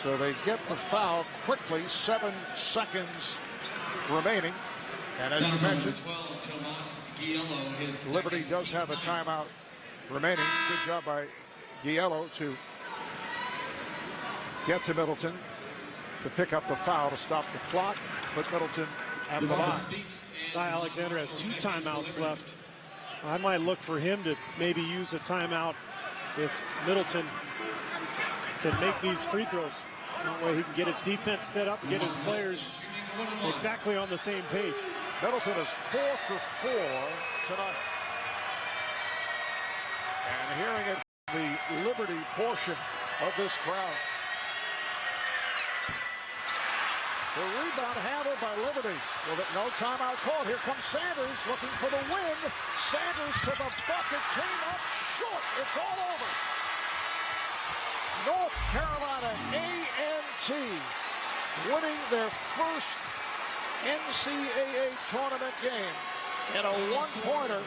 So they get the foul quickly, 7 seconds remaining. And as you mentioned, Liberty does have a timeout remaining. Good job by Giello to get to Middleton to pick up the foul to stop the clock, put Middleton at the line. Cy Alexander has 2 timeouts left. I might look for him to maybe use a timeout if Middleton can make these free throws. That way he can get his defense set up, get his players exactly on the same page. Middleton is 4 for 4 tonight. And hearing it from the Liberty portion of this crowd. The rebound handled by Liberty. With no timeout called. Here comes Sanders looking for the win. Sanders to the bucket, came up short. It's all over. North Carolina A&T winning their first NCAA tournament game in a one-pointer